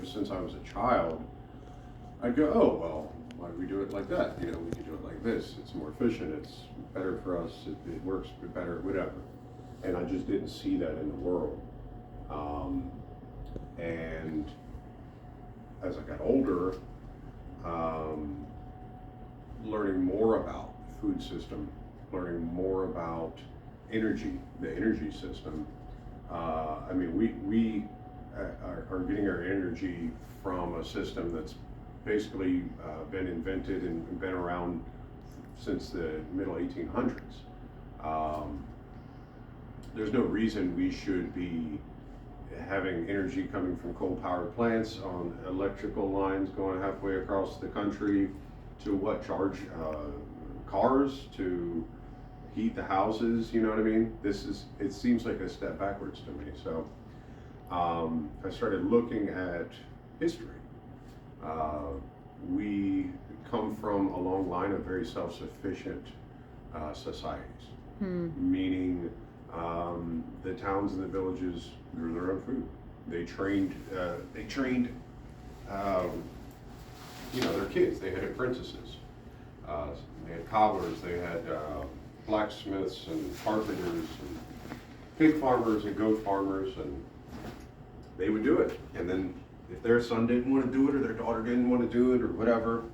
ever since I was a child, I'd go, oh, well, why do we do it like that? You know, we could do it like this. It's more efficient. It's better for us. It works better, whatever. And I just didn't see that in the world. And as I got older, um, learning more about the food system, learning more about energy, the energy system. I mean, we are getting our energy from a system that's basically been invented and been around since the middle 1800s. There's no reason we should be having energy coming from coal power plants on electrical lines going halfway across the country to charge cars, to heat the houses, you know what I mean? It seems like a step backwards to me. So I started looking at history. We come from a long line of very self-sufficient societies, meaning the towns and the villages grew their own food. They trained, their kids. They had apprentices. They had cobblers. They had blacksmiths and carpenters and pig farmers and goat farmers, and they would do it. And then if their son didn't want to do it, or their daughter didn't want to do it, or whatever,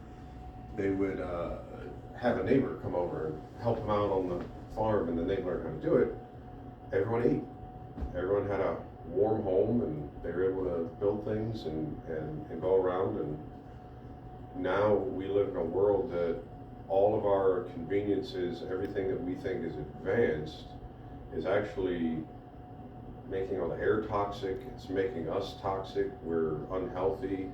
they would have a neighbor come over and help them out on the farm, and then they'd learn how to do it. Everyone ate. Everyone had a warm home, and they were able to build things and go around. And now we live in a world that all of our conveniences, everything that we think is advanced, is actually making all the air toxic. It's making us toxic. We're unhealthy.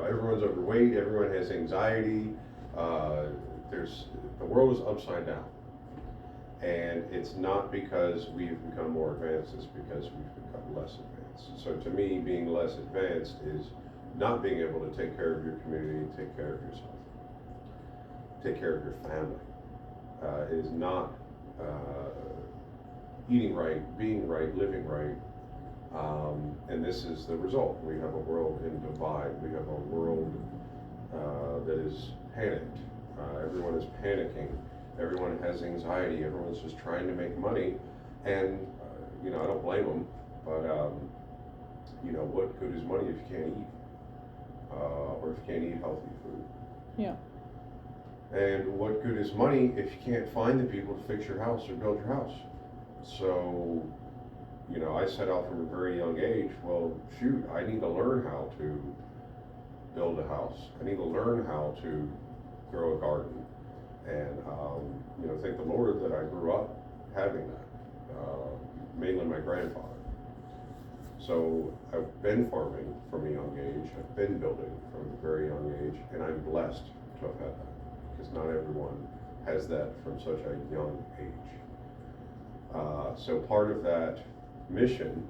Everyone's overweight. Everyone has anxiety. The world is upside down, and it's not because we've become more advanced. It's because we've become less advanced. So to me, being less advanced is not being able to take care of your community, take care of yourself, take care of your family. It is not eating right, being right, living right. And this is the result. We have a world in divide. We have a world that is panicked. Everyone is panicking. Everyone has anxiety. Everyone's just trying to make money. And, I don't blame them. But, what good is money if you can't eat? Or if you can't eat healthy food? Yeah. And what good is money if you can't find the people to fix your house or build your house? So, I set out from a very young age, well, shoot, I need to learn how to build a house. I need to learn how to grow a garden. And, thank the Lord that I grew up having that, mainly my grandfather. So I've been farming from a young age. I've been building from a very young age, and I'm blessed to have had that, because not everyone has that from such a young age. So part of that mission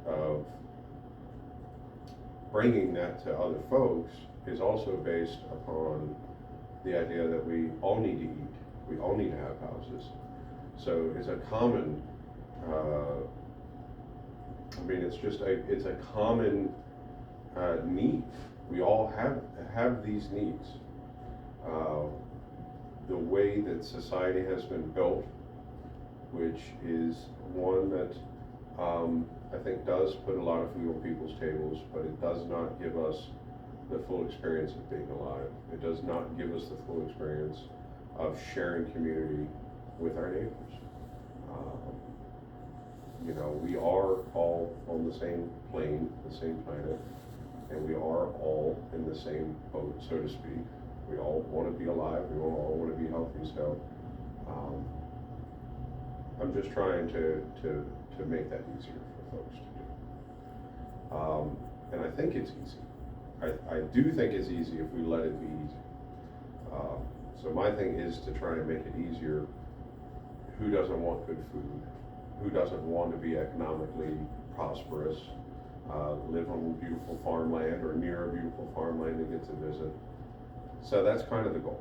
of bringing that to other folks is also based upon the idea that we all need to eat. We all need to have houses. So it's a common, it's a common need. We all have these needs. The way that society has been built, which is one that I think does put a lot of food on people's tables, but it does not give us the full experience of being alive. It does not give us the full experience of sharing community with our neighbors. We are all on the same plane, the same planet, and we are all in the same boat, so to speak. We all want to be alive. We all want to be healthy. So I'm just trying to make that easier for folks to do. And I think it's easy. I do think it's easy if we let it be easy. So my thing is to try and make it easier. Who doesn't want good food? Who doesn't want to be economically prosperous, live on beautiful farmland or near a beautiful farmland to get to visit? So that's kind of the goal.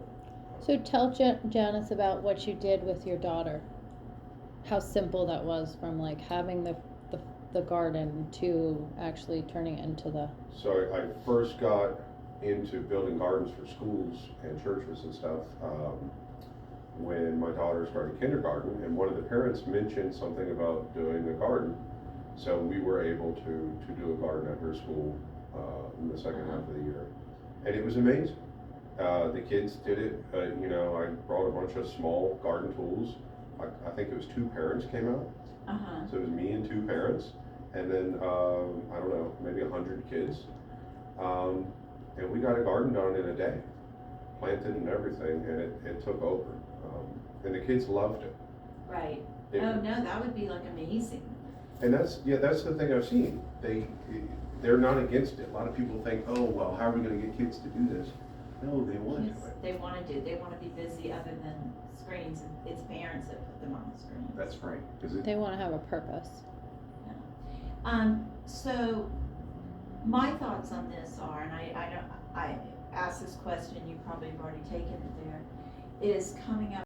So tell Janice about what you did with your daughter. How simple that was, from like having the the garden to actually turning it into the, So I first got into building gardens for schools and churches and stuff when my daughter started kindergarten, and one of the parents mentioned something about doing a garden. So we were able to do a garden at her school in the second half of the year, and it was amazing. The kids did it. You know, I brought a bunch of small garden tools. I think it was 2 parents came out. So it was me and 2 parents, and then I don't know, maybe 100 kids, and we got a garden done in a day, planted and everything, and it took over, and the kids loved it. Right. It- Oh, no, that would be like amazing. And that's the thing I've seen. They're not against it. A lot of people think, oh well, how are we going to get kids to do this? No, they want to Yes, do it. they wanna do, they wanna be busy other than screens, and it's parents that put them on the screen. That's right. 'Cause it, they wanna have a purpose. So my thoughts on this are, and I know I asked this question, you probably have already taken it there, is coming up